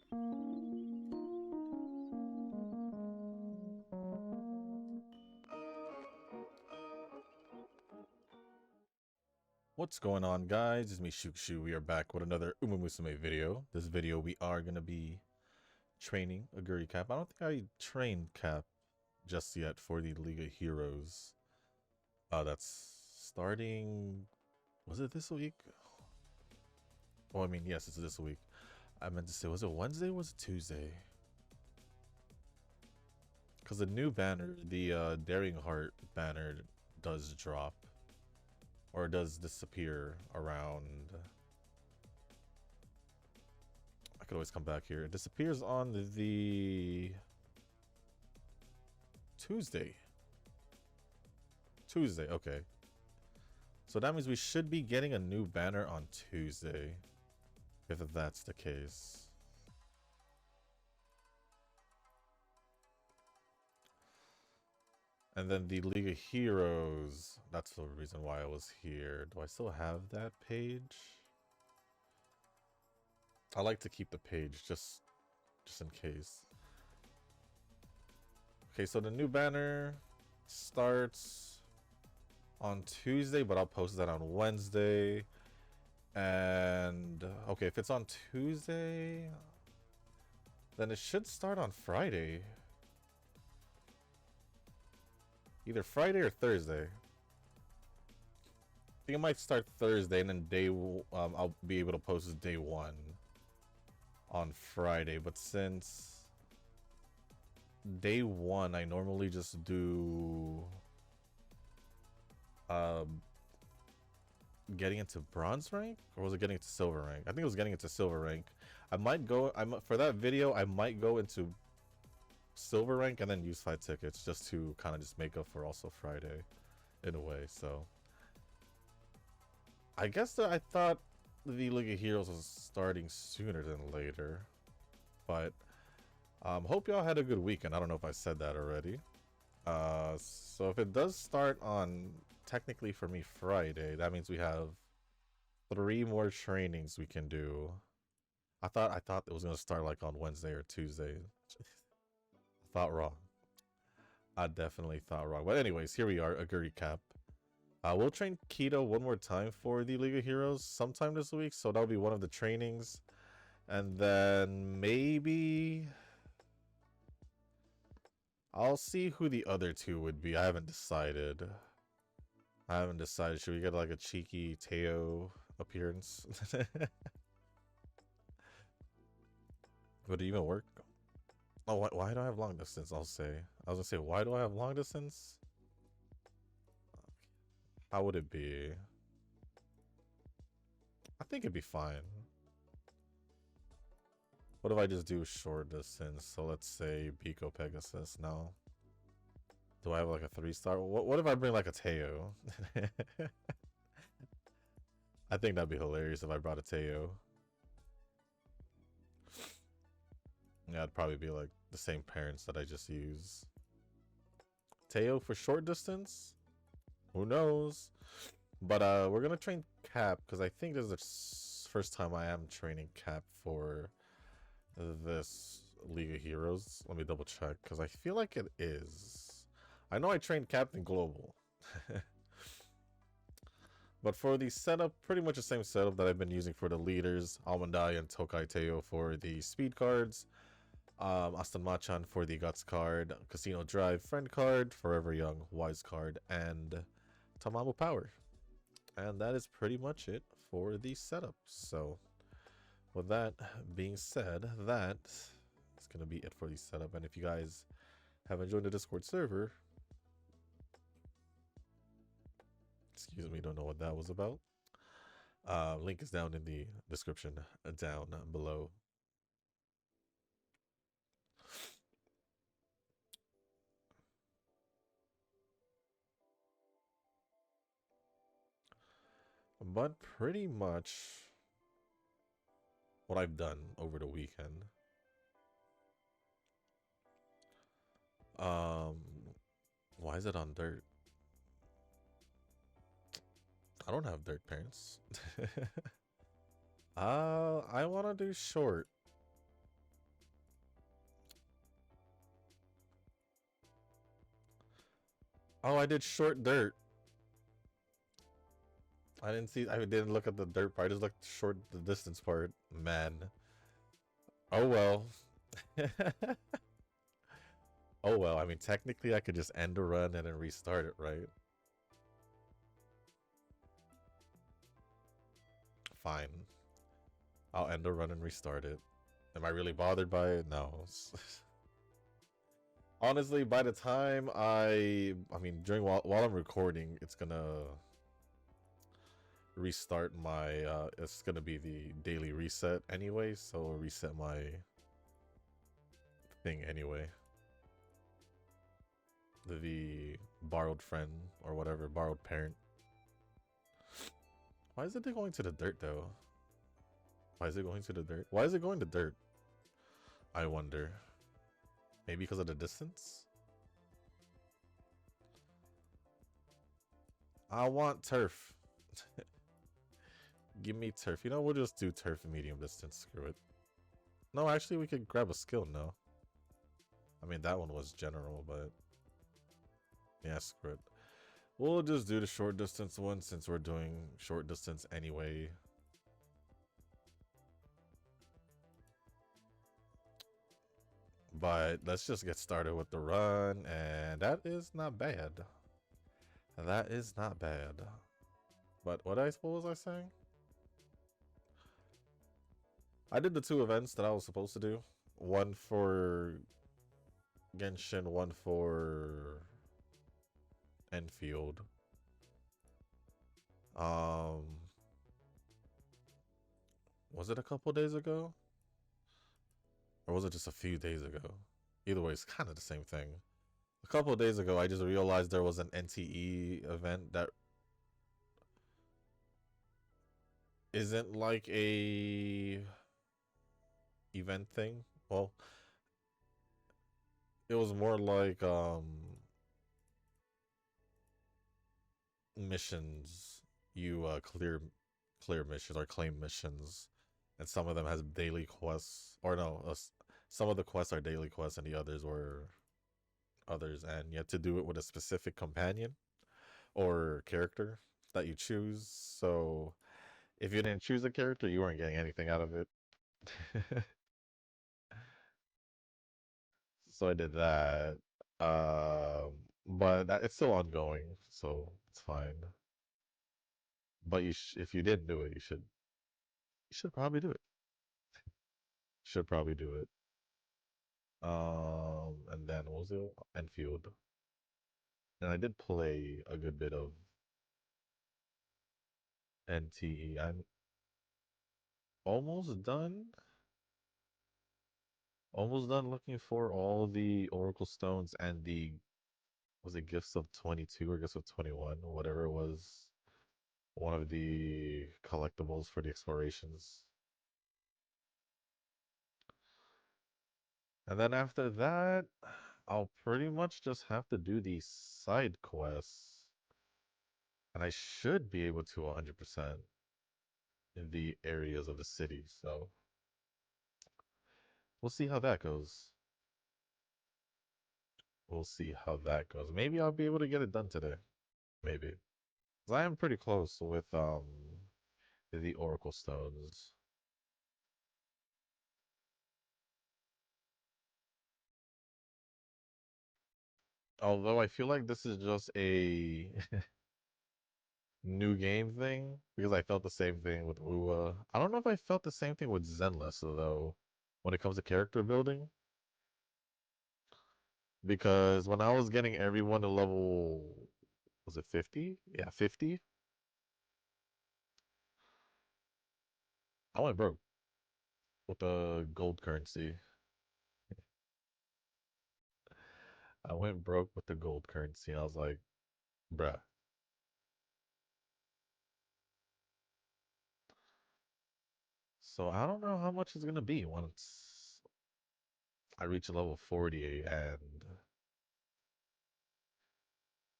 What's going on, guys? It's me, Shukshu. We are back with another Musume video. This video, we are going to be training Oguri Cap. I don't think I trained Cap just yet for the League of Heroes. That's starting... Was it this week? Well, I mean, yes, it's this week. I meant to say, was it Wednesday or was it Tuesday? Because the new banner, the Daring Heart banner, does drop. Or does disappear around... I could always come back here. It disappears on the... Tuesday, okay. So that means we should be getting a new banner on Tuesday. If that's the case. And then the League of Heroes. That's the reason why I was here. Do I still have that page? I like to keep the page just in case. Okay, so the new banner starts on Tuesday, but I'll post that on Wednesday. And okay, if it's on Tuesday, then it should start on Friday. Either Friday or Thursday. I think it might start Thursday, and then I'll be able to post day one on Friday. But since day one, I normally just do getting into bronze rank, or was it getting into silver rank? I think it was getting into silver rank. I might go. For that video, I might go into silver rank and then use 5 tickets just to kind of just make up for also Friday in a way. So I guess that I thought the League of Heroes was starting sooner than later, but hope y'all had a good weekend. I don't know if I said that already. So if it does start on, technically for me, Friday, that means we have 3 more trainings we can do. I thought it was gonna start like on Wednesday or Tuesday. Thought wrong. I definitely thought wrong. But anyways, here we are, Oguri Cap. We'll train Keto one more time for the League of Heroes sometime this week, so that'll be one of the trainings. And then maybe I'll see who the other 2 would be. I haven't decided. Should we get like a cheeky Teo appearance? Would it even work? Oh, why do I have long distance? I was gonna say, why do I have long distance? How would it be? I think it'd be fine. What if I just do short distance? So let's say Pico Pegasus. No. Do I have like a 3-star? What if I bring like a Teo? I think that'd be hilarious if I brought a Teo. Yeah, it'd probably be like the same parents that I just use. Teo for short distance? Who knows? But we're gonna train Cap because I think this is the first time I am training Cap for this League of Heroes. Let me double check because I feel like it is. I know I trained Captain Global. But for the setup, pretty much the same setup that I've been using for the leaders. Almondai and Tokai Teo for the speed cards. Aston Machan for the Guts card, Casino Drive Friend card, Forever Young Wise card, and Tamamu Power. And that is pretty much it for the setup. So with that being said, that is going to be it for the setup. And if you guys haven't joined the Discord server, excuse me, don't know what that was about. Link is down in the description down below. But pretty much what I've done over the weekend. Why is it on dirt? I don't have dirt parents. I want to do short. Oh, I did short dirt. I didn't see. I didn't look at the dirt part. I just looked short the distance part. Man. Oh well. Oh well. I mean, technically, I could just end a run and then restart it, right? Fine. I'll end a run and restart it. Am I really bothered by it? No. Honestly, by the time I mean, during while I'm recording, it's gonna restart my. It's gonna be the daily reset anyway, so I'll reset my thing anyway. The borrowed friend or whatever, borrowed parent. Why is it going to the dirt though? Why is it going to the dirt? Why is it going to dirt? I wonder. Maybe because of the distance? I want turf. Give me turf. You know, we'll just do turf medium distance. Screw it. No, actually, we could grab a skill. No. I mean, that one was general, but yeah, screw it. We'll just do the short distance one since we're doing short distance anyway. But let's just get started with the run, and that is not bad. That is not bad. But what was I saying? I did the 2 events that I was supposed to do. One for Genshin, one for Enfield. Was it a couple days ago? Or was it just a few days ago? Either way, it's kind of the same thing. A couple of days ago, I just realized there was an NTE event that isn't like a event thing. Well, it was more like missions. You clear missions or claim missions, and some of them has daily quests. Or no, some of the quests are daily quests, and the others were others, and you had to do it with a specific companion or character that you choose. So if you didn't choose a character, you weren't getting anything out of it. So I did that. But it's still ongoing, so it's fine. But if you didn't do it, you should probably do it. Should probably do it. And then what was it? Enfield. And I did play a good bit of NTE. I'm almost done. Almost done looking for all the Oracle Stones and the was it Gifts of 22 or Gifts of 21, whatever it was. One of the collectibles for the explorations. And then after that, I'll pretty much just have to do these side quests. And I should be able to 100% in the areas of the city. So we'll see how that goes. We'll see how that goes. Maybe I'll be able to get it done today. Maybe. 'Cause I am pretty close with the Oracle Stones. Although I feel like this is just a new game thing because I felt the same thing with Ua. I don't know if I felt the same thing with Zenless though when it comes to character building because when I was getting everyone to level was it 50? Yeah, 50. I went broke with the gold currency. I went broke with the gold currency. I was like, bruh. So I don't know how much it's gonna be once I reach level 40 and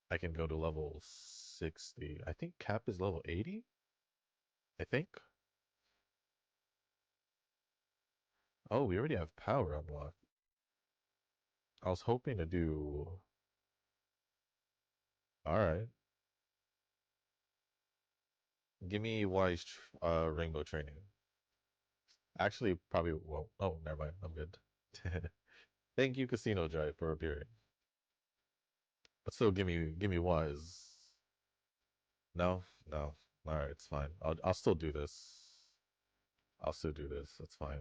I can go to level 60. I think Cap is level 80. I think. Oh, we already have power unlocked. I was hoping to do All right. Give me wise rainbow training. Actually, probably won't. Oh, never mind. I'm good. Thank you, Casino Drive, for appearing. But still, give me wise. No, no. All right, it's fine. I'll still do this. I'll still do this. That's fine.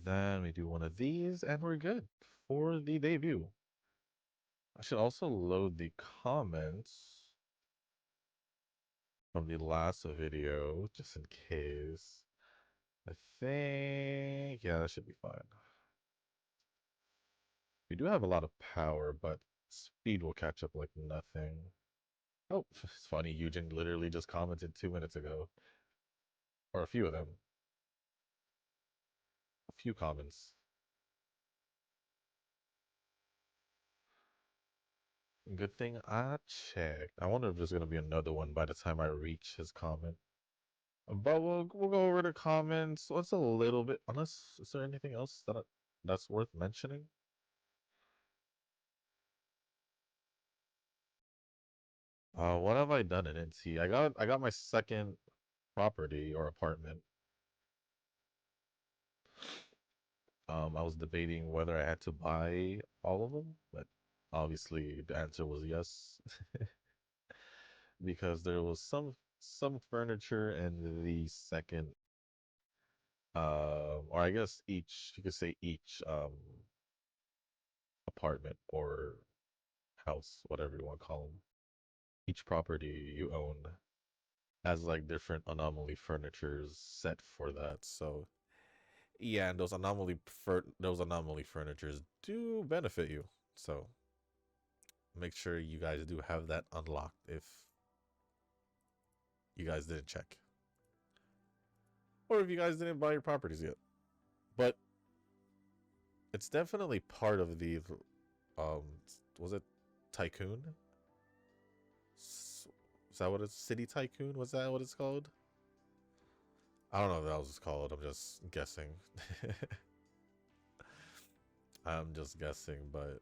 Then we do one of these, and we're good for the debut. I should also load the comments from the last video, just in case. I think, yeah, that should be fine. We do have a lot of power, but speed will catch up like nothing. Oh, it's funny. Eugen literally just commented 2 minutes ago, or a few of them, a few comments. Good thing I checked. I wonder if there's gonna be another one by the time I reach his comment. But we'll go over the comments. What's a little bit? Unless is there anything else that's worth mentioning? What have I done in NT? I got my second property or apartment. I was debating whether I had to buy all of them, but obviously the answer was yes, because there was some furniture in the second, or I guess each you could say each apartment or house, whatever you want to call them. Each property you own has like different anomaly furnitures set for that. So yeah, and those anomaly furnitures do benefit you. So make sure you guys do have that unlocked if you guys didn't check, or if you guys didn't buy your properties yet. But it's definitely part of the um was it Tycoon? Is that what it's City Tycoon? Was that what it's called? I don't know if that was called. I'm just guessing. I'm just guessing, but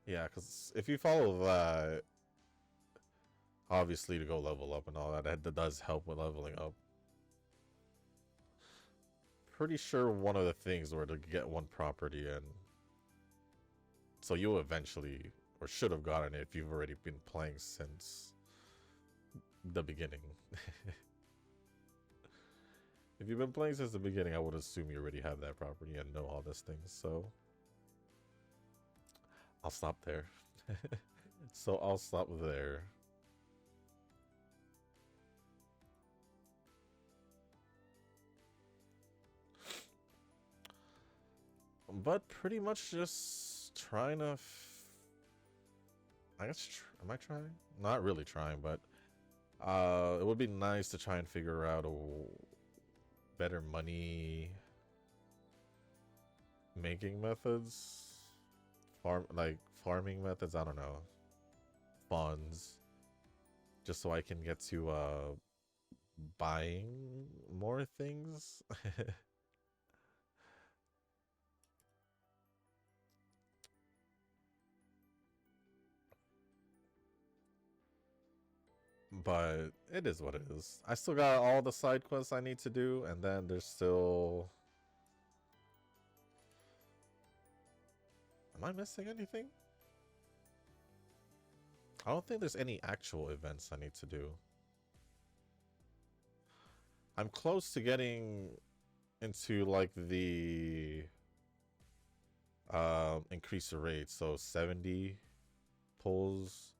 yeah, because if you follow that, obviously to go level up and all that, that does help with leveling up. Pretty sure one of the things were to get one property in. So you'll eventually, or should have gotten it if you've already been playing since the beginning. If you've been playing since the beginning, I would assume you already have that property and know all these things. So I'll stop there. So I'll stop there. But pretty much just trying to. I guess. Am I trying? Not really trying, but it would be nice to try and figure out a better money making methods, farming methods. I don't know, funds, just so I can get to buying more things. But it is what it is. I still got all the side quests I need to do, and then there's still. Am I missing anything? I don't think there's any actual events I need to do. I'm close to getting into like the increase the rate, so 70 pulls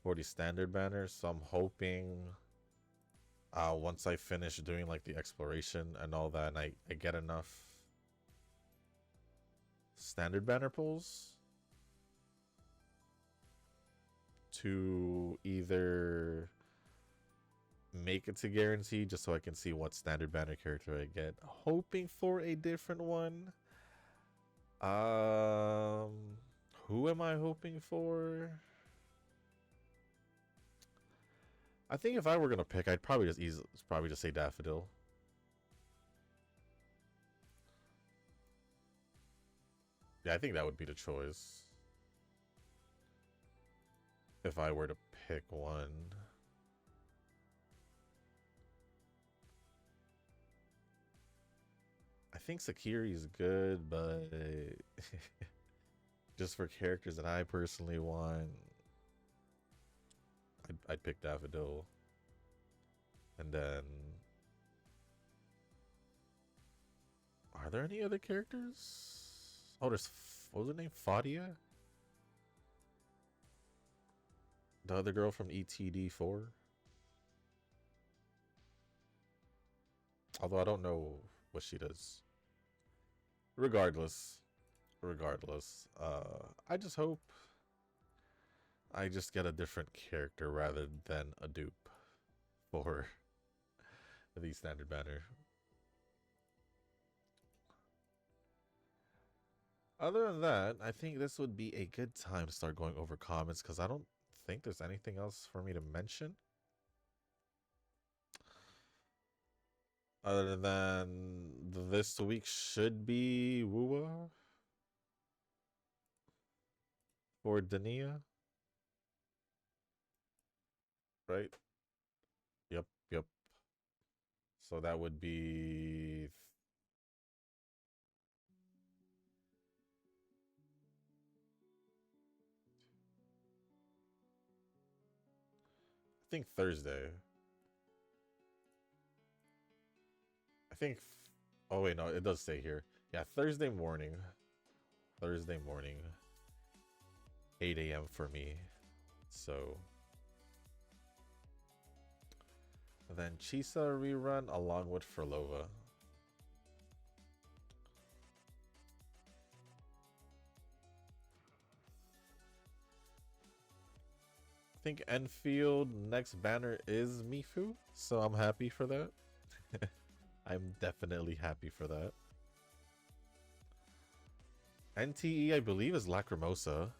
for the standard banners. So I'm hoping once I finish doing like the exploration and all that, and I get enough standard banner pulls to either make it to guarantee just so I can see what standard banner character I get. Hoping for a different one. Who am I hoping for? I think if I were gonna pick, I'd probably just say Daffodil. Yeah, I think that would be the choice. If I were to pick one. I think Sakiri is good, but just for characters that I personally want, I'd pick Daffodil. And then, are there any other characters? Oh, there's, what was her name? Fadia? The other girl from ETD4? Although I don't know what she does. Regardless, I just hope I just get a different character rather than a dupe for the standard banner. Other than that, I think this would be a good time to start going over comments because I don't think there's anything else for me to mention. Other than this week should be Wua for Dania. Right? Yep. So that would be I think Thursday. I think oh wait, no, it does say here. Yeah, Thursday morning. 8 a.m. for me. So then Chisa rerun along with Frolova. I think Enfield next banner is Mifu, so I'm happy for that. I'm definitely happy for that. NTE, I believe, is Lacrimosa,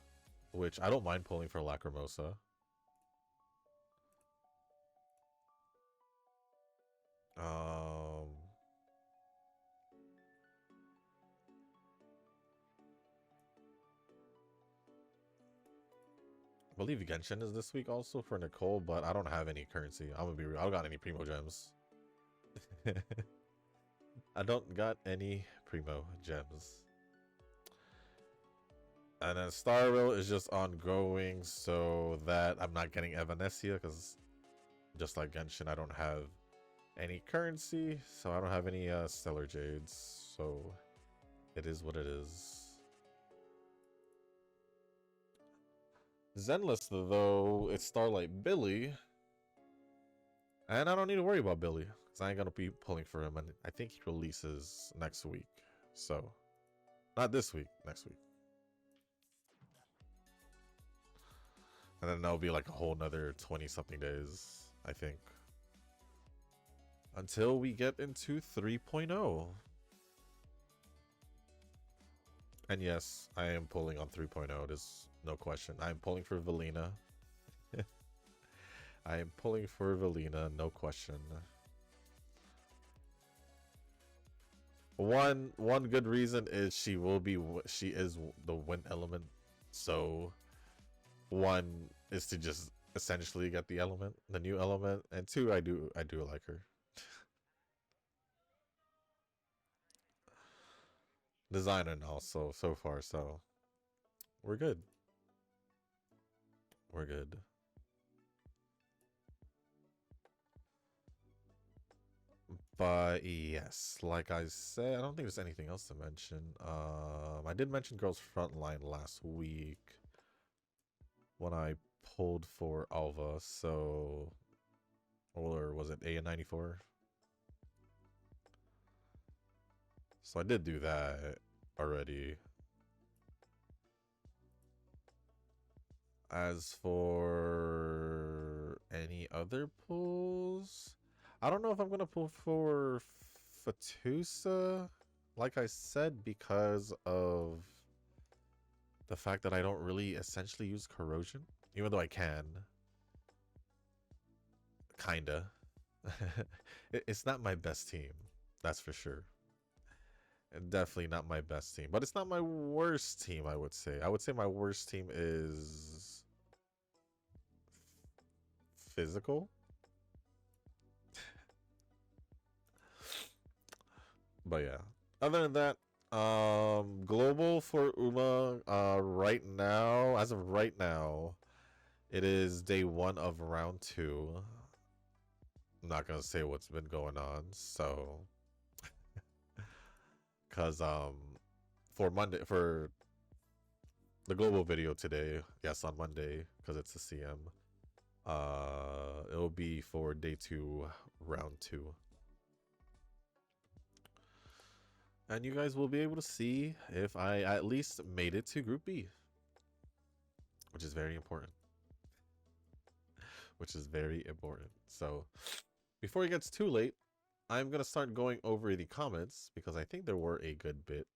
which I don't mind pulling for Lacrimosa. I believe Genshin is this week also for Nicole, but I don't have any currency. I'm gonna be real. I don't got any Primo gems. I don't got any Primo gems. And then Star Rail is just ongoing, so that I'm not getting Evanesia because just like Genshin, I don't have any currency, so I don't have any Stellar Jades. So it is what it is. Zenless though, it's Starlight Billy, and I don't need to worry about Billy because I ain't gonna be pulling for him, and I think he releases next week. So not this week, next week. And then that'll be like a whole nother 20 something days, I think. Until we get into 3.0. And yes, I am pulling on 3.0. There's no question. I am pulling for Valina. I am pulling for Valina, no question. One good reason is she is the wind element. So one is to just essentially get the element, the new element, and two, I do like her. Design and also so far, so we're good. We're good. But yes, like I said, I don't think there's anything else to mention. I did mention Girls Frontline last week when I pulled for Alva, so or was it AN94? So I did do that already. As for any any other pulls? I don't know if I'm gonna pull for Fatusa, like I said, because of the fact that I don't really essentially use corrosion, even though I can. Kinda. It's not my best team, that's for sure. And definitely not my best team, but it's not my worst team, I would say. I would say my worst team is physical. But yeah. Other than that, global for Uma, right now, as of right now, it is day 1 of round 2. I'm not gonna say what's been going on, so because for Monday, for the global video today, yes, on Monday, because it's a CM, it'll be for day 2, round 2. And you guys will be able to see if I at least made it to Group B, which is very important. Which is very important. So, before it gets too late, I'm going to start going over the comments because I think there were a good bit.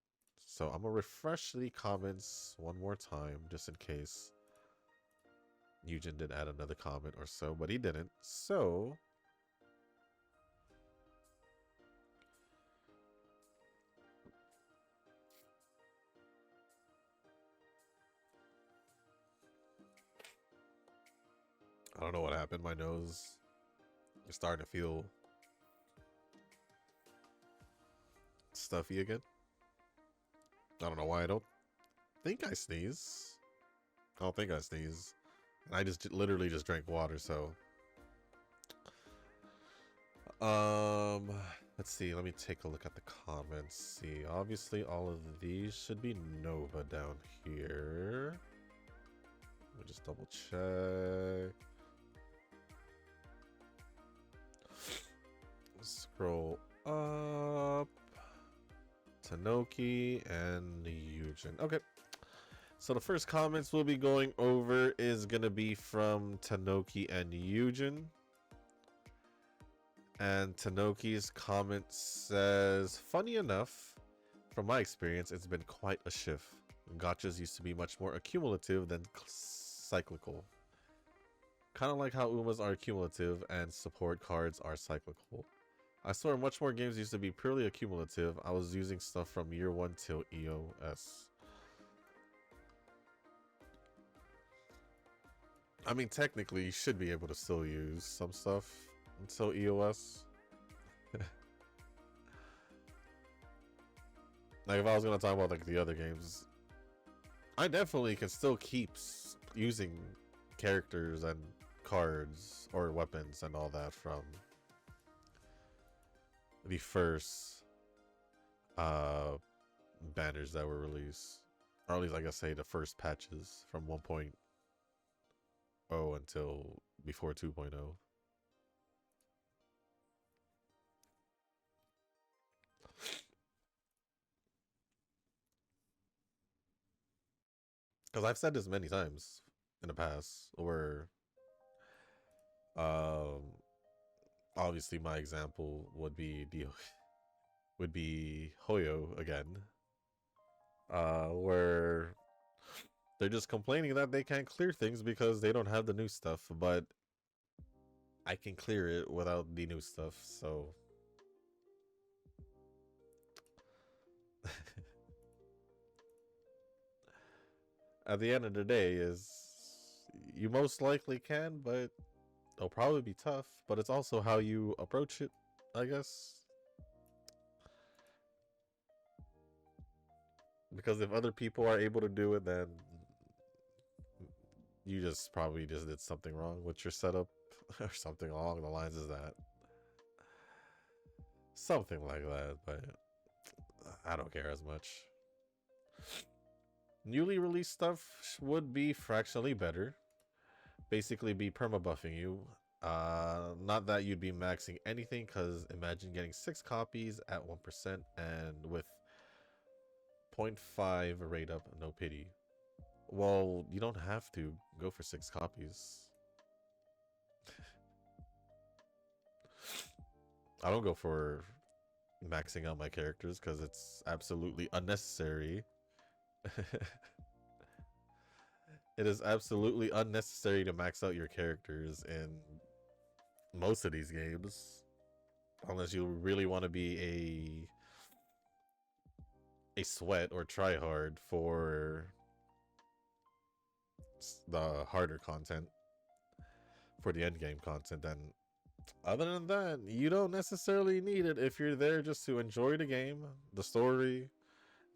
So, I'm going to refresh the comments one more time just in case Eugen did add another comment or so, but he didn't. So, I don't know what happened. My nose is starting to feel stuffy again. I don't know why. I don't think I sneeze. I don't think I sneeze. And I just literally just drank water, so. Let's see. Let me take a look at the comments. See, obviously all of these should be Nova down here. Let me just double check. Scroll up. Tanoki and Eugen. Okay. So the first comments we'll be going over is going to be from Tanoki and Eugen. And Tanoki's comment says, funny enough, from my experience, it's been quite a shift. Gachas used to be much more accumulative than cyclical. Kind of like how Umas are cumulative and support cards are cyclical. I swear much more games used to be purely accumulative. I was using stuff from year 1 till EOS. I mean, technically, you should be able to still use some stuff until EOS. Like, if I was going to talk about, like, the other games, I definitely can still keep using characters and cards or weapons and all that from the first banners that were released. Or at least, like I say, the first patches from 1.0 until before 2.0. Because I've said this many times in the past, where obviously my example would be Hoyo again, where they're just complaining that they can't clear things because they don't have the new stuff, but I can clear it without the new stuff, so at the end of the day is you most likely can, but it'll probably be tough, but it's also how you approach it, I guess. Because if other people are able to do it, then you just probably just did something wrong with your setup or something along the lines of that. Something like that, but I don't care as much. Newly released stuff would be fractionally better. Basically be perma-buffing you. Not that you'd be maxing anything, because imagine getting 6 copies at 1% and with 0.5 rate up, no pity. Well, you don't have to go for 6 copies. I don't go for maxing out my characters because it's absolutely unnecessary. It is absolutely unnecessary to max out your characters in most of these games, unless you really want to be a sweat or try hard for the harder content, for the end game content. Then other than that, you don't necessarily need it if you're there just to enjoy the game, the story,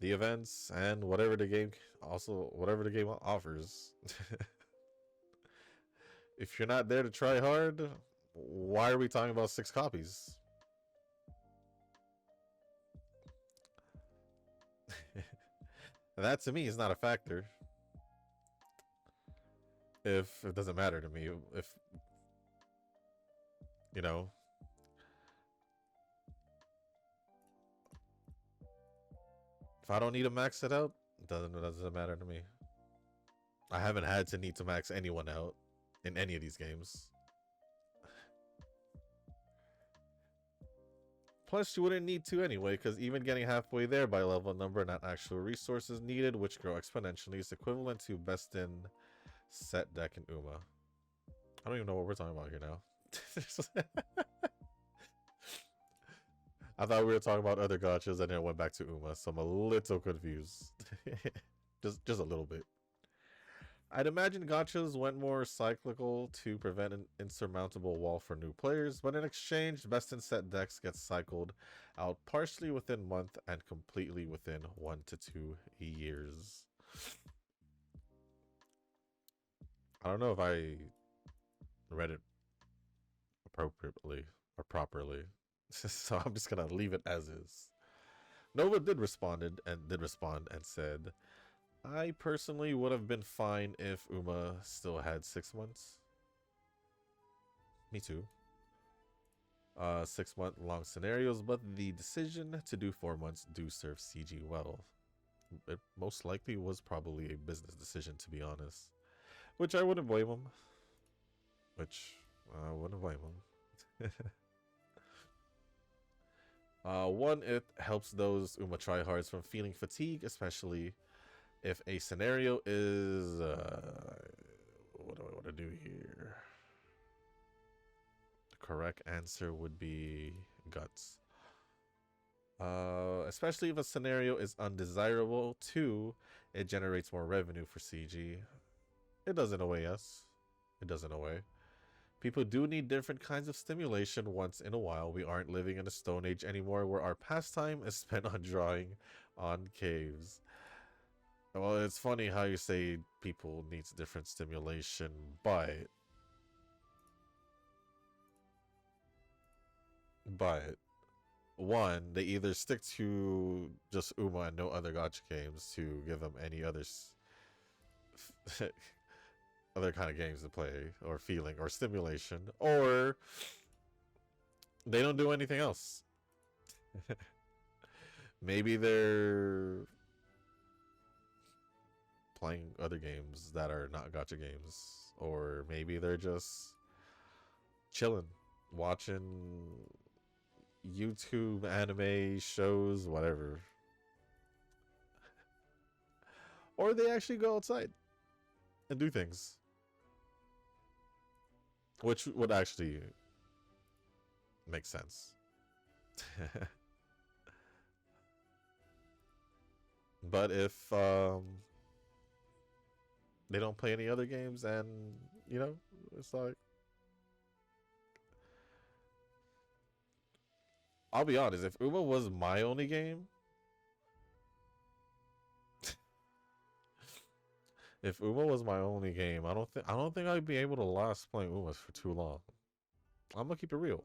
the events, and whatever the game offers. If you're not there to try hard, why are we talking about 6 copies? That to me is not a factor. If it doesn't matter to me, if you know, if I don't need to max it out, it doesn't matter to me. I haven't had to need to max anyone out in any of these games. Plus, you wouldn't need to anyway, because even getting halfway there by level number, not actual resources needed, which grow exponentially, is equivalent to best in set deck in Uma. I don't even know what we're talking about here now. I thought we were talking about other gachas and then it went back to Uma, so I'm a little confused. just a little bit. I'd imagine gachas went more cyclical to prevent an insurmountable wall for new players, but in exchange, best in set decks get cycled out partially within month and completely within 1 to 2 years. I don't know if I read it appropriately or properly, so I'm just gonna leave it as is. Nova did respond and said, I personally would have been fine if Uma still had 6 months. Me too. 6 month long scenarios, but the decision to do 4 months do serve CG well. It most likely was probably a business decision, to be honest. Which I wouldn't blame him. One, it helps those Uma tryhards from feeling fatigue, especially if a scenario is what do I want to do here? The correct answer would be guts. Especially if a scenario is undesirable. 2, it generates more revenue for CG. It does in a way, yes. It does in a way. People do need different kinds of stimulation once in a while. We aren't living in a stone age anymore where our pastime is spent on drawing on caves. Well, it's funny how you say people needs different stimulation, but one, they either stick to just Uma and no other gacha games to give them any others other kind of games to play or feeling or stimulation, or they don't do anything else. Maybe they're playing other games that are not gacha games, or maybe they're just chilling, watching YouTube anime shows, whatever. Or they actually go outside and do things, which would actually make sense. But if they don't play any other games, and you know, it's like, I'll be honest, if Uma was my only game, if Uma was my only game, I don't think I'd be able to last playing Uma for too long. I'm gonna keep it real.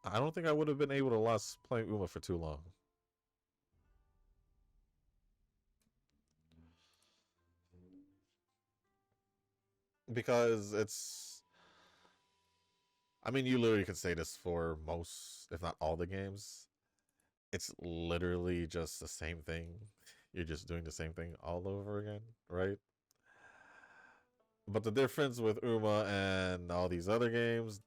I don't think I would have been able to last playing Uma for too long. Because it's, I mean, you literally can say this for most, if not all the games. It's literally just the same thing. You're just doing the same thing all over again, right? But the difference with Uma and all these other games,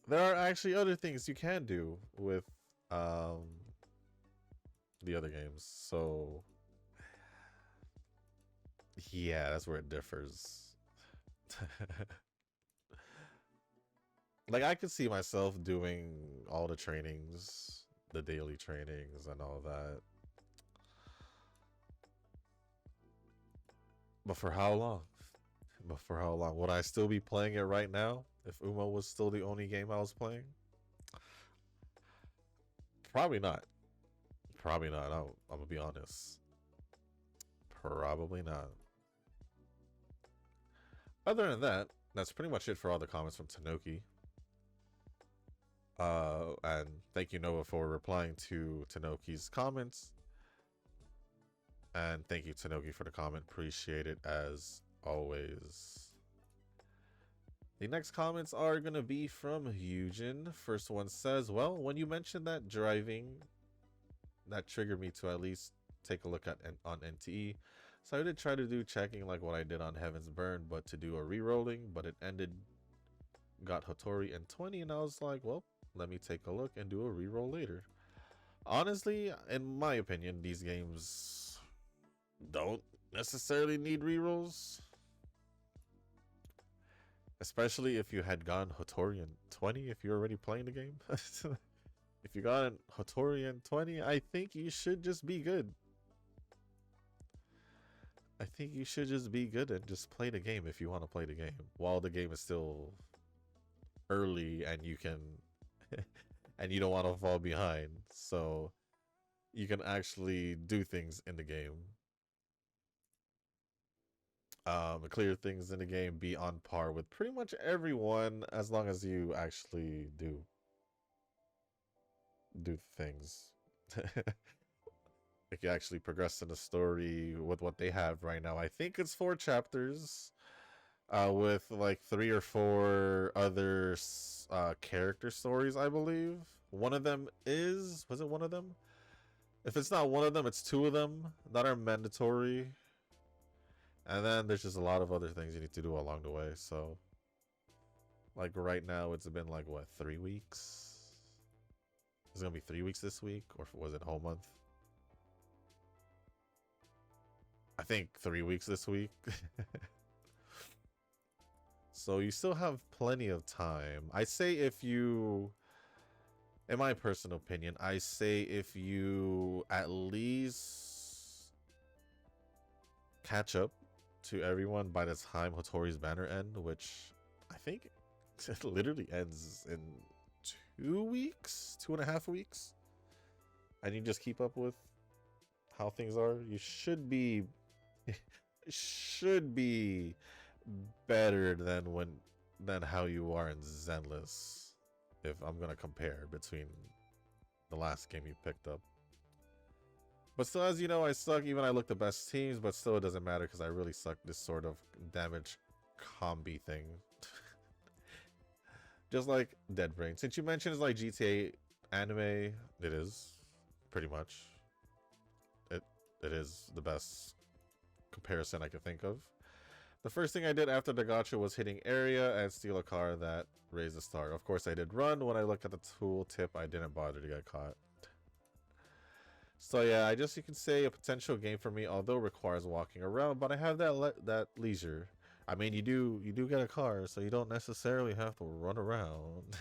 there are actually other things you can do with um the other games. So yeah, that's where it differs. Like I could see myself doing all the trainings, the daily trainings and all that. But for how long? But for how long? Would I still be playing it right now if Umo was still the only game I was playing? Probably not. Probably not. I'm gonna be honest. Probably not. Other than that, that's pretty much it for all the comments from Tanoki. And thank you, Noah, for replying to Tanoki's comments. And thank you, Tanoki, for the comment. Appreciate it as always. The next comments are going to be from Eugen. First one says, well, when you mentioned that driving, that triggered me to at least take a look at on NTE. So I did try to do checking like what I did on Heaven's Burn, but to do a re-rolling, but it ended, got Hattori and 20, and I was like, well, let me take a look and do a re-roll later. Honestly, in my opinion, these games don't necessarily need re-rolls. Especially if you had gone Hattori and 20, if you're already playing the game. If you got Hattori and 20, I think you should just be good. I think you should just be good and just play the game if you want to play the game. While the game is still early and you can... and you don't want to fall behind. So you can actually do things in the game. Clear things in the game, be on par with pretty much everyone as long as you actually do things. Like you actually progress in the story with what they have right now. I think it's 4 chapters with like 3 or 4 other character stories, I believe. One of them was it one of them? If it's not one of them, it's 2 of them that are mandatory. And then there's just a lot of other things you need to do along the way. So, like right now, it's been like, what, 3 weeks? It's going to be 3 weeks this week? Or was it a whole month? I think 3 weeks this week. So you still have plenty of time. I say if you, in my personal opinion, I say if you at least catch up to everyone by the time Hattori's banner end, which I think it literally ends in 2 weeks, 2.5 weeks, and you just keep up with how things are, you should be better than how you are in Zenless, if I'm gonna compare between the last game you picked up. But still, as you know, I suck. Even I look the best teams, but still it doesn't matter because I really suck this sort of damage combi thing. Just like Dead Brain. Since you mentioned it's like GTA anime, it is. Pretty much. It is the best comparison I could think of. The first thing I did after the gacha was hitting area and steal a car that raised a star. Of course I did run. When I looked at the tool tip, I didn't bother to get caught. So yeah, I guess you can say a potential game for me, although requires walking around, but I have that leisure. I mean, you do get a car, so you don't necessarily have to run around.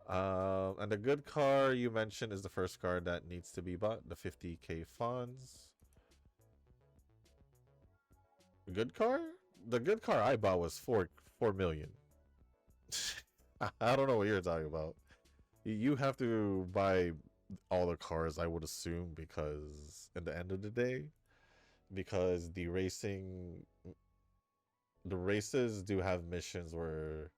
And the good car you mentioned is the first car that needs to be bought, the 50k funds. Good car? The good car I bought was 4 million. I don't know what you're talking about. You have to buy all the cars, I would assume, because at the end of the day, because the races do have missions where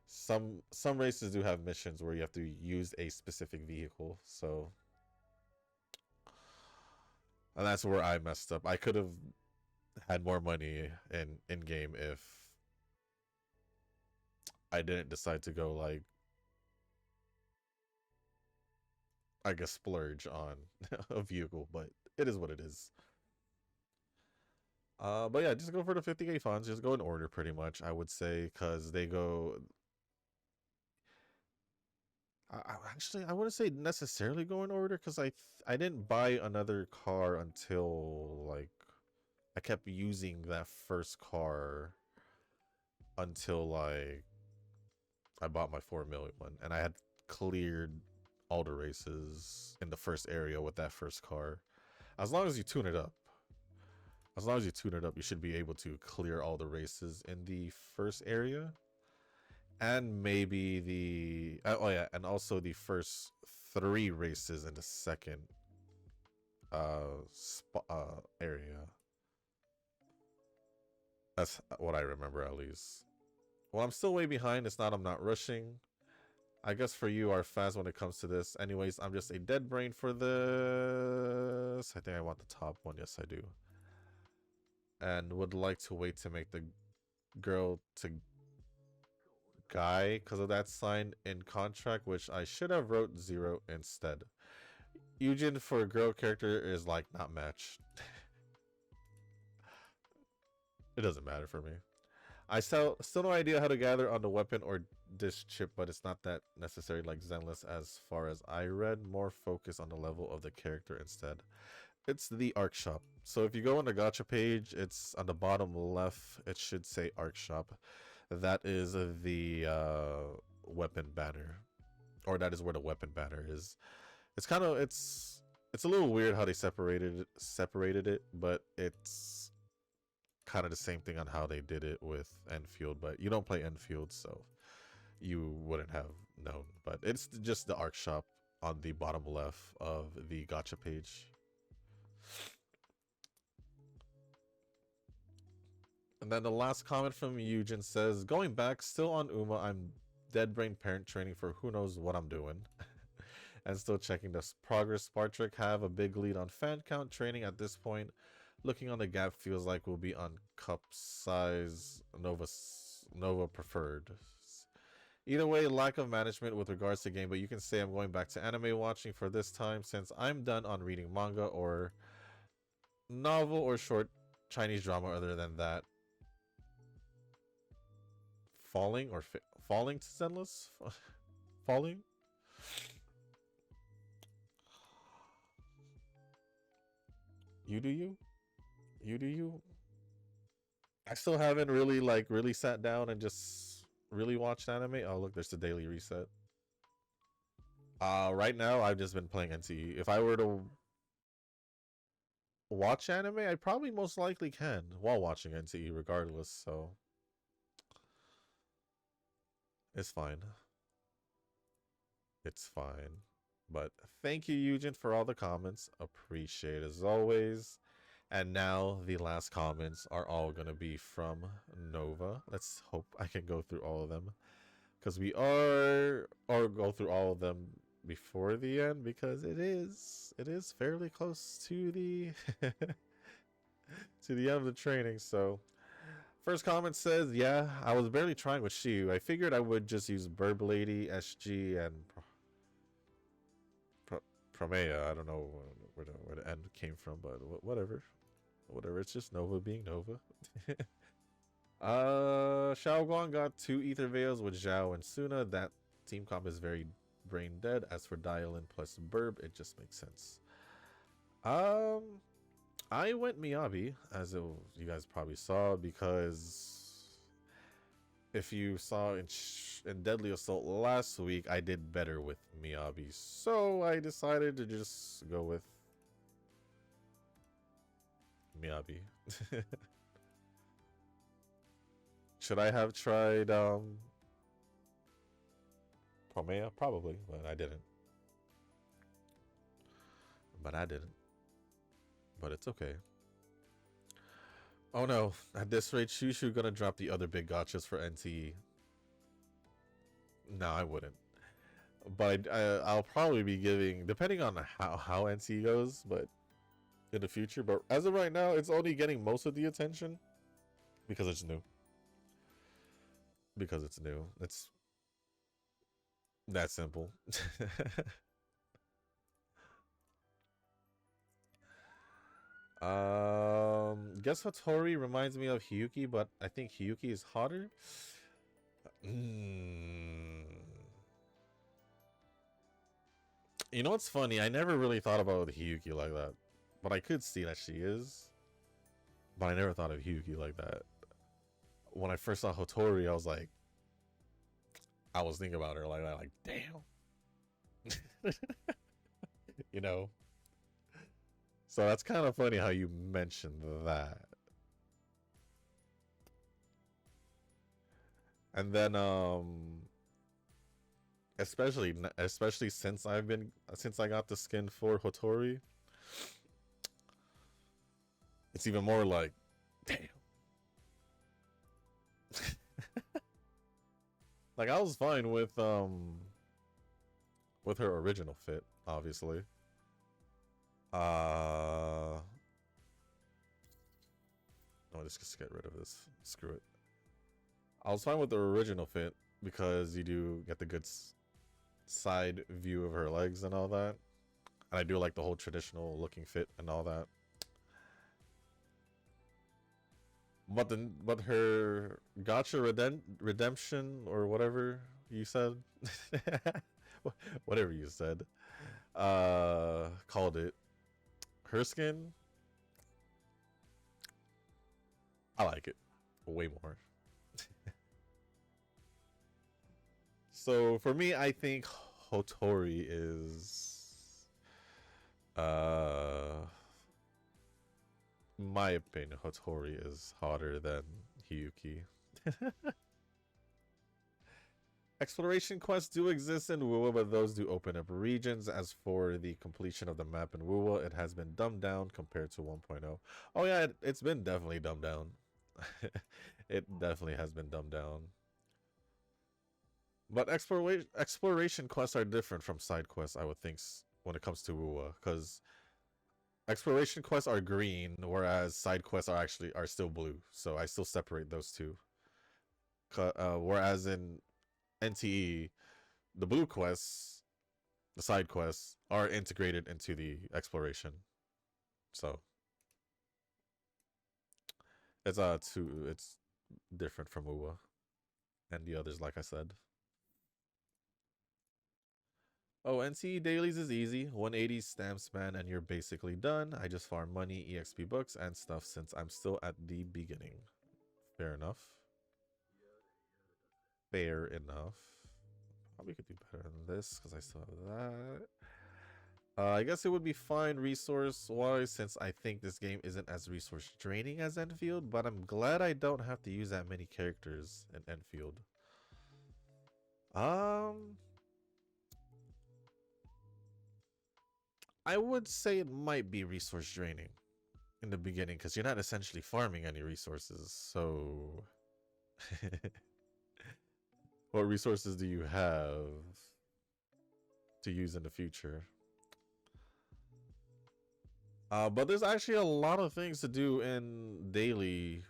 some races do have missions where you have to use a specific vehicle. So, and that's where I messed up. I could have had more money in game if I didn't decide to go like, I guess, splurge on a vehicle, but it is what it is. But yeah, just go for the 50k funds. Just go in order, pretty much. I would say, because they go. Actually, I wouldn't say necessarily go in order, because I didn't buy another car until like I kept using that first car until like I bought my 4 million one, and I had cleared all the races in the first area with that first car. As long as you tune it up, you should be able to clear all the races in the first area, and maybe the oh yeah, and also the first 3 races in the second area. That's what I remember, at least. Well, I'm still way behind. It's not I'm not rushing. I guess for you are fast when it comes to this. Anyways, I'm just a dead brain for this. I think I want the top one. Yes, I do. And would like to wait to make the girl to guy because of that sign in contract, which I should have wrote 0 instead. Eugen for a girl character is like not matched. It doesn't matter for me. I still no idea how to gather on the weapon or this chip, but it's not that necessary like Zenless as far as I read. More focus on the level of the character instead. It's the Arc Shop. So if you go on the gacha page, it's on the bottom left. It should say Arc Shop. That is the weapon banner, or that is where the weapon banner is. It's kind of it's a little weird how they separated it, but it's kind of the same thing on how they did it with Enfield. But you don't play Enfield, so you wouldn't have known. But it's just the Arc Shop on the bottom left of the gacha page. And then the last comment from Eugen says, going back, still on Uma, I'm dead brain parent training for who knows what I'm doing. And still checking the progress. Spartrick have a big lead on fan count training at this point. Looking on the gap feels like we'll be on cup size Nova preferred. Either way, lack of management with regards to game, but you can say I'm going back to anime watching for this time since I'm done on reading manga or novel or short Chinese drama other than that. Falling or falling to Zenless? Falling? You do you? You do you? I still haven't really sat down and just really watched anime. Oh look, there's the daily reset. Right now I've just been playing NCE. If I were to watch anime, I probably most likely can while watching NCE regardless, so it's fine. It's fine. But thank you, Eugen, for all the comments. Appreciate as always. And now the last comments are all going to be from Nova. Let's hope I can go through all of them. Because we are, or go through all of them before the end. Because it is fairly close to the, to the end of the training. So, first comment says, yeah, I was barely trying with Shiyu. I figured I would just use Burb Lady, SG, and Promea. I don't know where the end came from, but whatever. Whatever, it's just Nova being Nova. Xiao Guang got 2 Ether Veils with Zhao and Suna. That team comp is very brain dead. As for Dialin plus Burb, it just makes sense. I went Miyabi, as you guys probably saw, because if you saw in Deadly Assault last week, I did better with Miyabi. So I decided to just go with Miyabi. Should I have tried Promea? Probably, but I didn't. But it's okay. Oh no, at this rate, Shushu gonna drop the other big gotchas for NTE. No, I wouldn't. But I'll probably be giving, depending on how NTE goes, but in the future. But as of right now, it's only getting most of the attention because it's new. Because it's new. It's that simple. Guess Hattori reminds me of Hiyuki, but I think Hiyuki is hotter. Mm. You know what's funny? I never really thought about Hiyuki like that, but I could see that she is. But I never thought of Hiyuki like that. When I first saw Hattori, I was thinking about her like that, like damn, you know. So that's kind of funny how you mentioned that. And then especially since I got the skin for Hotori, it's even more like damn. Like I was fine with her original fit, obviously. No, just get rid of this. Screw it. I was fine with the original fit because you do get the good side view of her legs and all that. And I do like the whole traditional looking fit and all that. But her gotcha redemption or whatever you said, whatever you said, called it. Her skin, I like it way more. So for me, I think Hotori is, my opinion, Hotori is hotter than Hiyuki. Exploration quests do exist in WoW, but those do open up regions. As for the completion of the map in WoW, it has been dumbed down compared to 1.0. Oh yeah, it's been definitely dumbed down. It definitely has been dumbed down. But exploration quests are different from side quests, I would think, when it comes to WoW, because exploration quests are green, whereas side quests are still blue. So I still separate those two. Whereas in NTE, the blue quests, the side quests, are integrated into the exploration. So it's different from Uwa and the others, like I said. Oh, NTE dailies is easy. 180 stamp span and you're basically done. I just farm money, EXP books, and stuff since I'm still at the beginning. Fair enough. Fair enough. Probably could do better than this because I still have that. I guess it would be fine resource-wise since I think this game isn't as resource draining as Enfield, but I'm glad I don't have to use that many characters in Enfield. I would say it might be resource draining in the beginning because you're not essentially farming any resources. So, what resources do you have to use in the future? But there's actually a lot of things to do in dailies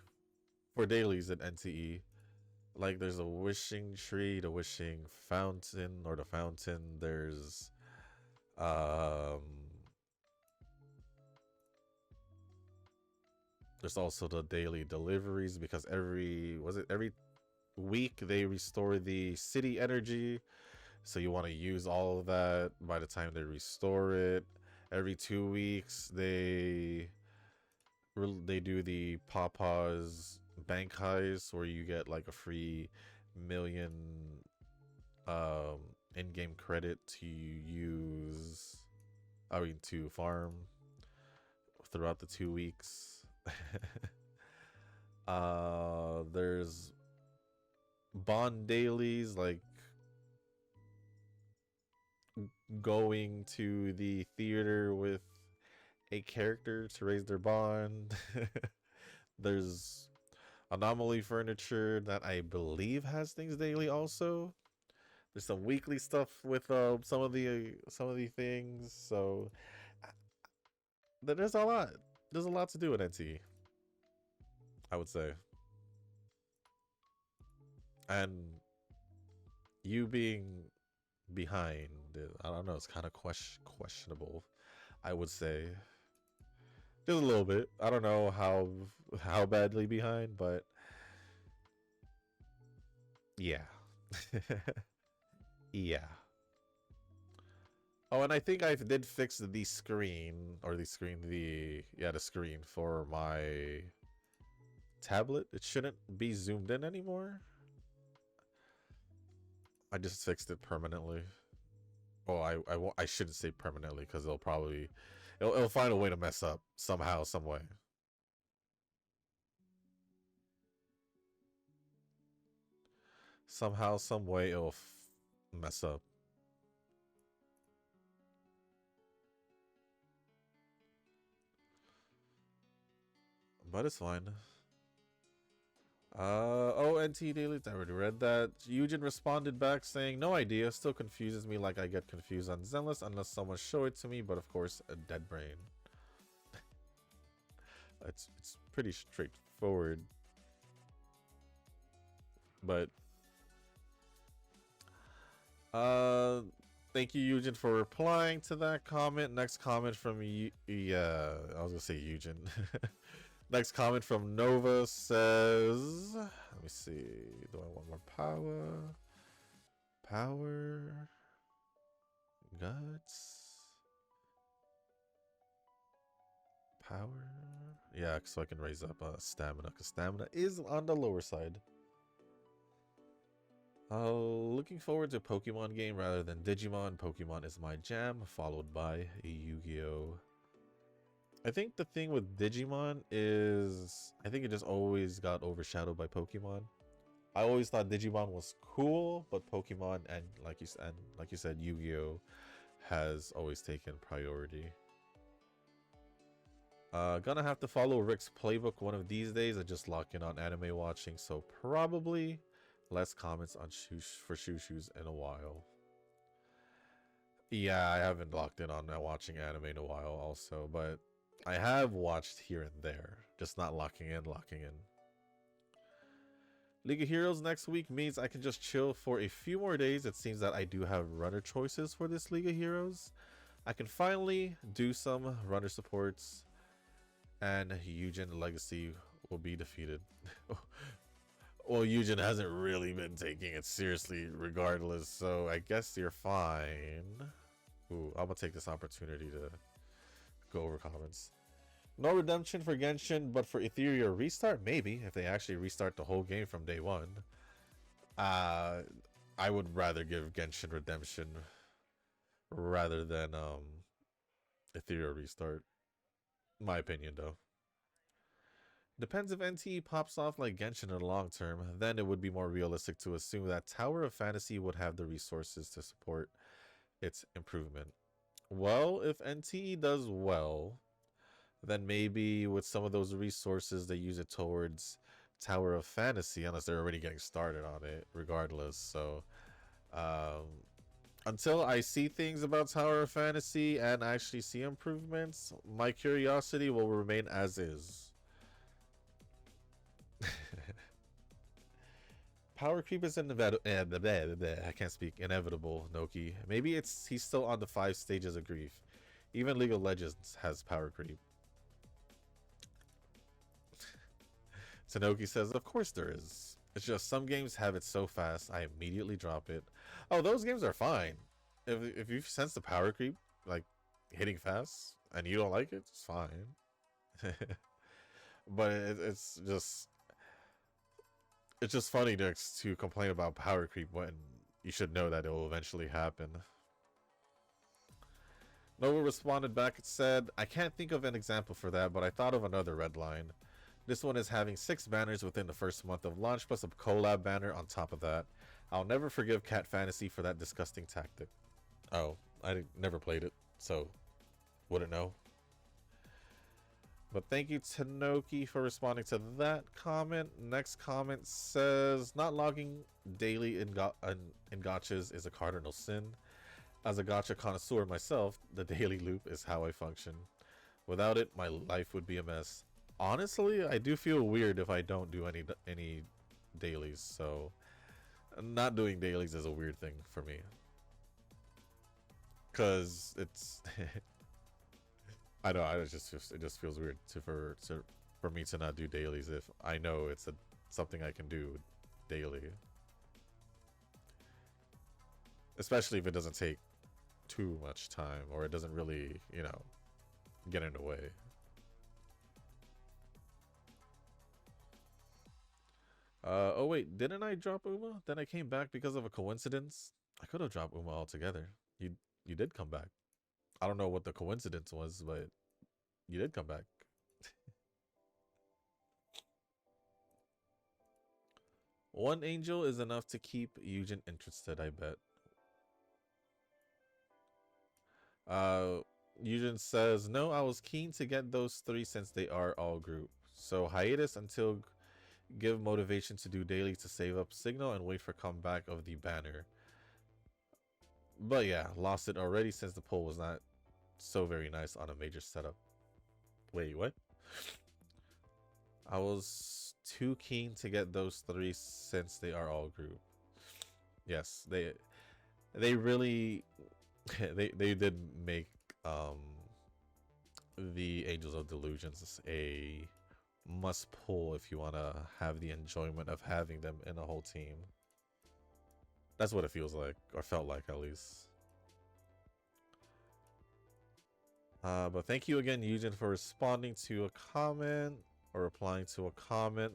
in NTE. Like there's a wishing tree, the wishing fountain or the fountain. Um there's also the daily deliveries because every week they restore the city energy. So you want to use all of that by the time they restore it. Every 2 weeks they do the Papa's bank heist where you get like a free million in-game credit to use, I mean, to farm throughout the 2 weeks. There's bond dailies like going to the theater with a character to raise their bond. There's anomaly furniture that I believe has things daily also. There's some weekly stuff with some of the things. So there's a lot. There's a lot to do in NT, I would say. And you being behind, I don't know, it's kind of questionable, I would say. Just a little bit. I don't know how badly behind, but yeah. Yeah. Oh, and I think I did fix the screen, or the screen, the screen for my tablet. It shouldn't be zoomed in anymore. I just fixed it permanently. Well, I shouldn't say permanently because it'll find a way to mess up somehow, some way. Somehow, some way, it'll mess up. But it's fine. Oh, NT Daily, I already read that. Eugen responded back saying, no idea, still confuses me like I get confused on Zenless unless someone show it to me, but of course, a dead brain. It's pretty straightforward. But, thank you, Eugen, for replying to that comment. Next comment from, yeah, I was gonna say Eugen. Next comment from Nova says, let me see, do I want more power? Power, guts, power. Yeah, so I can raise up stamina, because stamina is on the lower side. Looking forward to a Pokemon game rather than Digimon. Pokemon is my jam, followed by Yu-Gi-Oh! I think the thing with Digimon is I think it just always got overshadowed by Pokemon. I always thought Digimon was cool, but Pokemon and like you said, Yu-Gi-Oh! Has always taken priority. Gonna have to follow Rick's playbook one of these days. I just lock in on anime watching, so probably less comments on Shushu's in a while. Yeah, I haven't locked in on watching anime in a while also, but I have watched here and there, just not locking in. League of Heroes next week means I can just chill for a few more days. It seems that I do have runner choices for this League of Heroes. I can finally do some runner supports, and Eugen Legacy will be defeated. Well, Eugen hasn't really been taking it seriously regardless, so I guess you're fine. Ooh, I'm gonna take this opportunity to go over comments. No redemption for Genshin, but for Ethereal restart, maybe, if they actually restart the whole game from day one. I would rather give Genshin redemption rather than Ethereal restart. My opinion, though. Depends if NTE pops off like Genshin in the long term, then it would be more realistic to assume that Tower of Fantasy would have the resources to support its improvement. Well, if NTE does well, then maybe with some of those resources they use it towards Tower of Fantasy, unless they're already getting started on it regardless. So until I see things about Tower of Fantasy and actually see improvements, my curiosity will remain as is. Power creep is inevitable. I can't speak. Inevitable, Noki. Maybe he's still on the 5 stages of grief. Even League of Legends has power creep. Sanoki says, of course there is. It's just some games have it so fast, I immediately drop it. Oh, those games are fine. If you sense the power creep, like hitting fast, and you don't like it, it's fine. But it's just funny to complain about power creep when you should know that it will eventually happen. Nova responded back and said, I can't think of an example for that, but I thought of another red line. This one is having 6 banners within the first month of launch, plus a collab banner on top of that. I'll never forgive Cat Fantasy for that disgusting tactic. Oh, I never played it, so wouldn't know. But thank you, Tanoki, for responding to that comment. Next comment says, not logging daily in gachas is a cardinal sin. As a gacha connoisseur myself, the daily loop is how I function. Without it, my life would be a mess. Honestly, I do feel weird if I don't do any dailies, so not doing dailies is a weird thing for me. Because it's... I know. It just feels weird for me to not do dailies if I know it's something I can do daily, especially if it doesn't take too much time or it doesn't really get in the way. Oh wait, didn't I drop Uma? Then I came back because of a coincidence. I could have dropped Uma altogether. You did come back. I don't know what the coincidence was, but you did come back. One angel is enough to keep Eugen interested, I bet. Uh, Eugen says, no, I was keen to get those three since they are all group. So hiatus until give motivation to do daily to save up signal and wait for comeback of the banner. But yeah, lost it already since the poll was not so very nice on a major setup. Wait, what? I was too keen to get those three since they are all group. Yes, they really they did make the Angels of Delusions a must pull if you want to have the enjoyment of having them in a whole team. That's what it feels like, or felt like at least. But thank you again, Eugen, for responding to a comment or replying to a comment.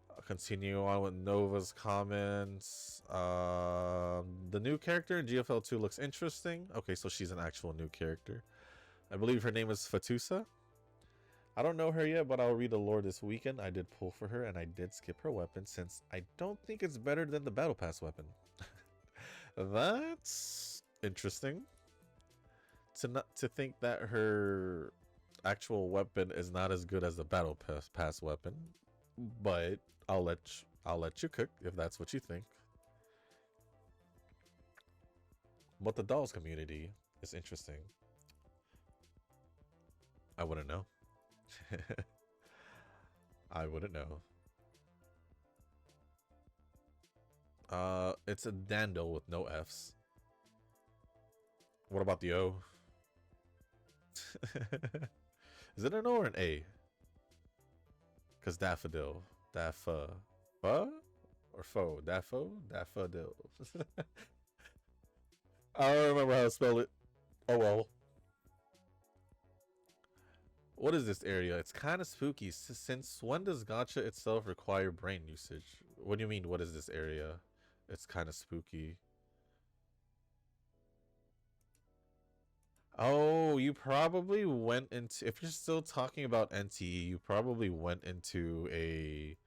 I'll continue on with Nova's comments. The new character in GFL 2 looks interesting. Okay, so she's an actual new character. I believe her name is Fatusa. I don't know her yet, but I'll read the lore this weekend. I did pull for her, and I did skip her weapon since I don't think it's better than the Battle Pass weapon. That's interesting. To think that her actual weapon is not as good as the Battle Pass weapon, but I'll let you cook if that's what you think. But the dolls community is interesting. I wouldn't know. I wouldn't know. It's a Dandel with no F's. What about the O? Is it an O or an A? Because daffodil. Daffa. Or fo? Daffo? Daffodil. I don't remember how to spell it. Oh well. What is this area? It's kind of spooky. Since when does gacha itself require brain usage? What do you mean, what is this area? It's kind of spooky. Oh, you probably went into... If you're still talking about NTE, you probably went into a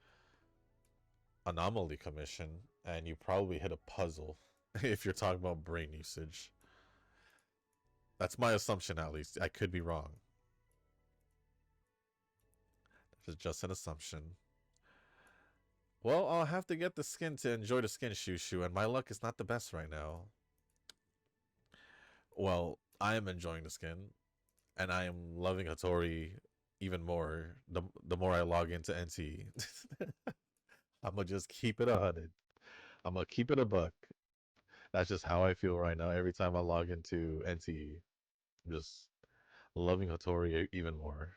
anomaly commission, and you probably hit a puzzle, if you're talking about brain usage. That's my assumption, at least. I could be wrong. This is just an assumption. Well, I'll have to get the skin to enjoy the skin, Shushu, and my luck is not the best right now. Well, I am enjoying the skin, and I am loving Hattori even more the more I log into NT. I'm gonna just keep it 100. I'm gonna keep it a buck. That's just how I feel right now. Every time I log into NT, I'm just loving Hattori even more.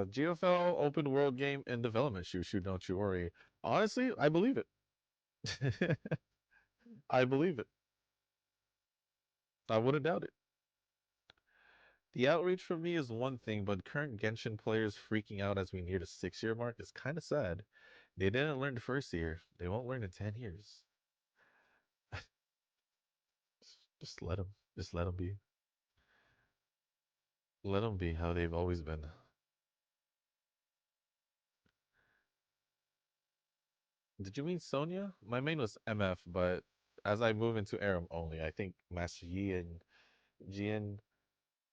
GFL open world game in development. Shushu, don't you worry. Honestly, I believe it. I believe it. I wouldn't doubt it. The outreach for me is one thing, but current Genshin players freaking out as we near the 6-year mark is kind of sad. They didn't learn the first year. They won't learn in 10 years. Just let them. Just let them be. Let them be how they've always been. Did you mean Sonya? My main was MF, but as I move into Aram only, I think Master Yi and Jin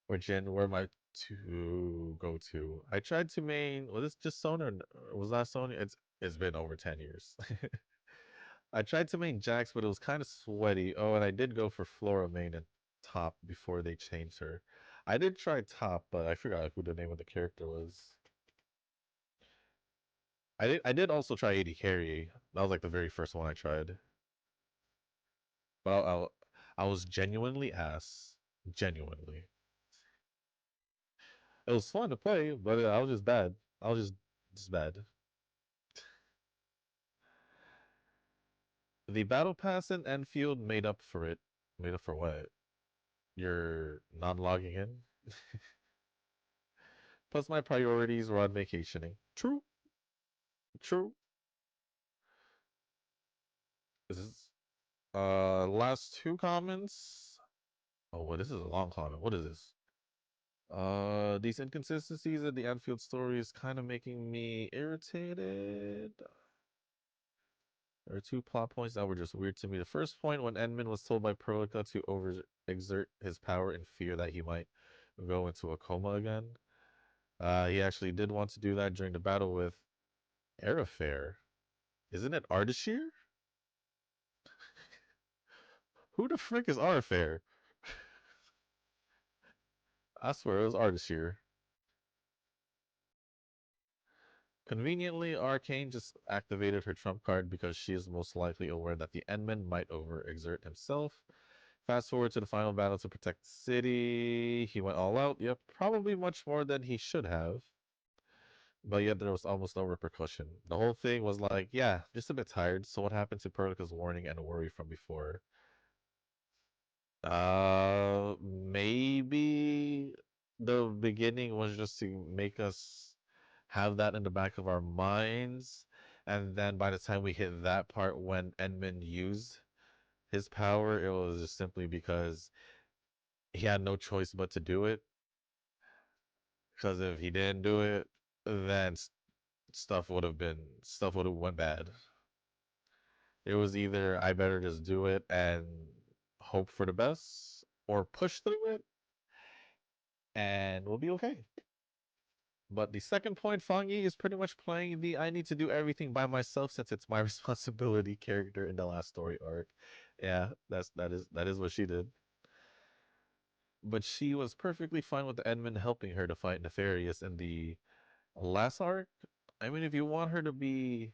or Jin were my two go to. I tried to main. Was this just Sonya or was that Sonya? It's been over 10 years. I tried to main Jax, but it was kind of sweaty. Oh, and I did go for Flora main and top before they changed her. I did try top, but I forgot who the name of the character was. I did also try 80 carry. That was like the very first one I tried. But I was genuinely ass. Genuinely. It was fun to play, but I was just bad. I was just bad. The battle pass in Enfield made up for it. Made up for what? You're non logging in? Plus my priorities were on vacationing. True. True. This is last two comments. Oh, well, this is a long comment. What is this? These inconsistencies in the Anfield story is kind of making me irritated. There are two plot points that were just weird to me. The first point, when Edmund was told by Perlica to overexert his power in fear that he might go into a coma again. He actually did want to do that during the battle with Aerofair. Isn't it Ardashir? Who the frick is Aerofair? I swear it was Ardashir. Conveniently, Arcane just activated her trump card because she is most likely aware that the Endman might overexert himself. Fast forward to the final battle to protect the city. He went all out. Yep, probably much more than he should have. But yet there was almost no repercussion. The whole thing was like, yeah, just a bit tired. So what happened to Perlica's warning and worry from before? Maybe the beginning was just to make us have that in the back of our minds, and then by the time we hit that part when Edmund used his power, it was just simply because he had no choice but to do it. Because if he didn't do it, then stuff would have went bad. It was either I better just do it and hope for the best, or push through it and we'll be okay. But the second point, Fangi is pretty much playing the I need to do everything by myself since it's my responsibility character in the last story arc. Yeah, that is what she did. But she was perfectly fine with the Edmund helping her to fight Nefarious in the last arc. I mean, if you want her to be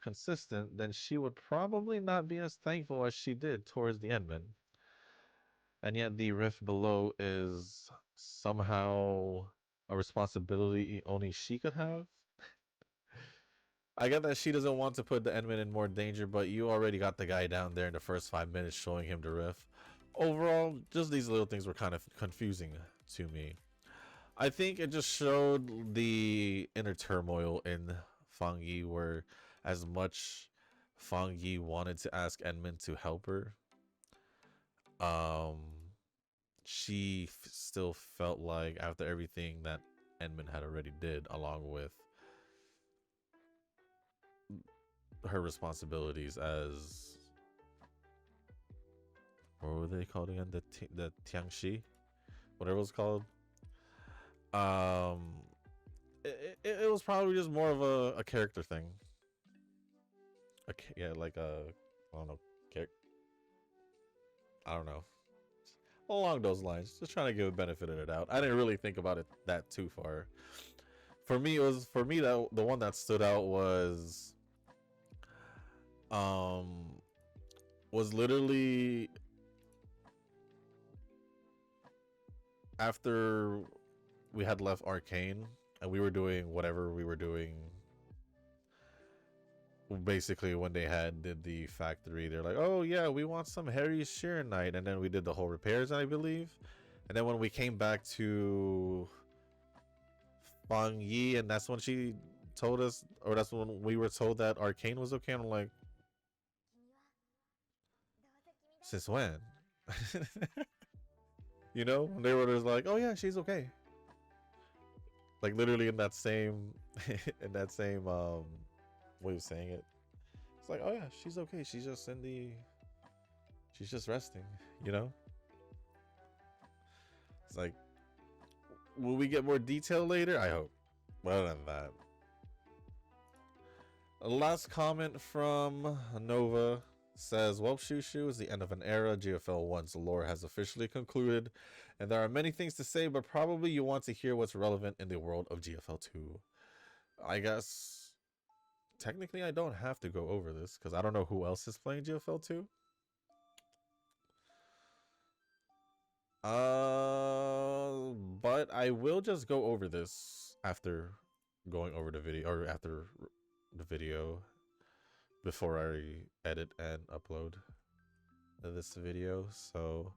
consistent, then she would probably not be as thankful as she did towards the Edmund. And yet the rift below is somehow a responsibility only she could have. I get that she doesn't want to put the Enman in more danger, but you already got the guy down there in the first 5 minutes showing him the rift. Overall, just these little things were kind of confusing to me. I think it just showed the inner turmoil in Fangi, where as much Fangi wanted to ask Enman to help her, um, she still felt like after everything that Enman had already did, along with her responsibilities as what were they called again? The Tiangxi, whatever it was called. Um, it was probably just more of a character thing. Yeah, like I don't know, I don't know, along those lines. Just trying to give a benefit of the doubt. I didn't really think about it that too far. For me that the one that stood out um was literally after we had left Arcane and we were doing whatever we were doing. Basically, when they did the factory, they're like, "Oh yeah, we want some Harry Sheeran night," and then we did the whole repairs, I believe. And then when we came back to Fang Yi, and that's when she told us, or that's when we were told that Arcane was okay. And I'm like, since when? You know, and they were just like, "Oh yeah, she's okay." Like literally in that same, in that same way of saying it. It's like, "Oh yeah, she's okay. She's just resting." You know. It's like, will we get more detail later? I hope. Other than that, last comment from Nova says, "Well, Shushu is the end of an era. GFL 1's lore has officially concluded, and there are many things to say, but probably you want to hear what's relevant in the world of GFL 2. I guess technically I don't have to go over this because I don't know who else is playing GFL 2. But I will just go over this after going over the video, or after the video, before I edit and upload this video. So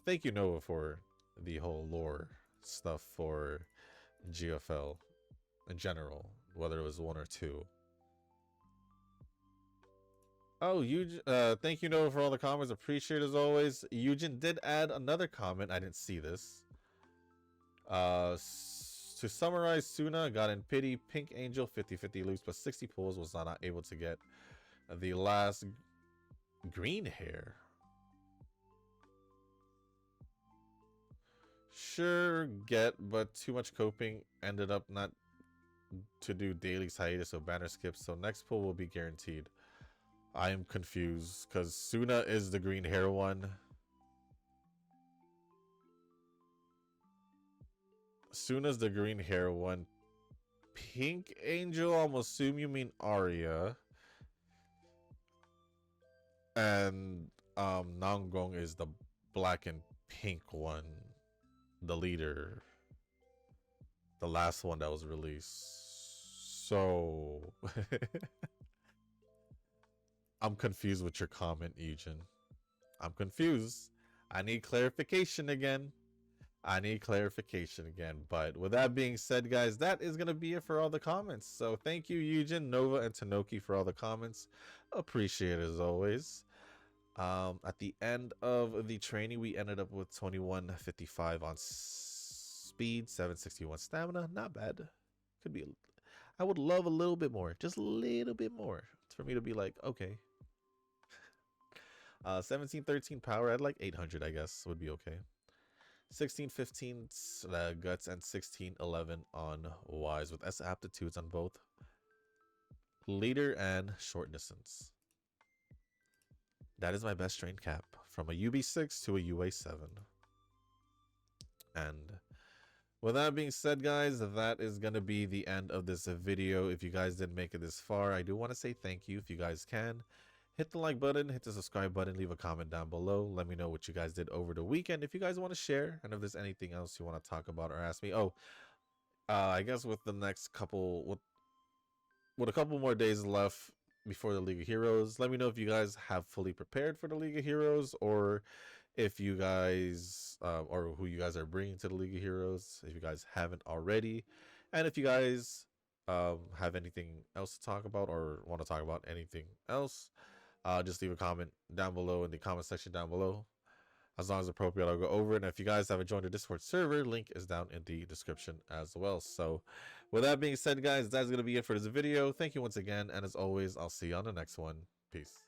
thank you, Nova, for the whole lore stuff for GFL in general, whether it was 1 or 2. Oh, thank you, Nova, for all the comments. Appreciate it as always. Eugen did add another comment. I didn't see this. To summarize, Suna got in pity, Pink Angel 50-50 loops, but 60 pulls, was not able to get the last green hair. Sure, but too much coping, ended up not to do dailies hiatus, so banner skips, so next pull will be guaranteed. I am confused because Suna is the green hair one. Suna's the green hair one. Pink Angel, I'm assume you mean Arya. And Nanggong is the black and pink one. The leader. The last one that was released. So I'm confused with your comment, Eugen. I'm confused. I need clarification again. But with that being said, guys, that is going to be it for all the comments. So thank you, Eugen, Nova, and Tanoki for all the comments. Appreciate it as always. At the end of the training, we ended up with 2155 on speed, 761 stamina. Not bad. Could be. I would love a little bit more. Just a little bit more. For me to be like, okay. 1713 power at like 800, I guess, would be okay. 1615 guts and 1611 on wise with S aptitudes on both leader and short distance. That is my best trained cap, from a UB6 to a UA7. And with that being said, guys, that is going to be the end of this video. If you guys didn't make it this far, I do want to say thank you. If you guys can, hit the like button, hit the subscribe button, leave a comment down below. Let me know what you guys did over the weekend. If you guys want to share, and if there's anything else you want to talk about or ask me. I guess with the next couple, with a couple more days left before the League of Heroes, let me know if you guys have fully prepared for the League of Heroes, or if you guys, or who you guys are bringing to the League of Heroes, if you guys haven't already. And if you guys have anything else to talk about, or want to talk about anything else, just leave a comment down below in the comment section down below. As long as appropriate, I'll go over it. And if you guys haven't joined the Discord server, link is down in the description as well. So with that being said, guys, that's going to be it for this video. Thank you once again. And as always, I'll see you on the next one. Peace.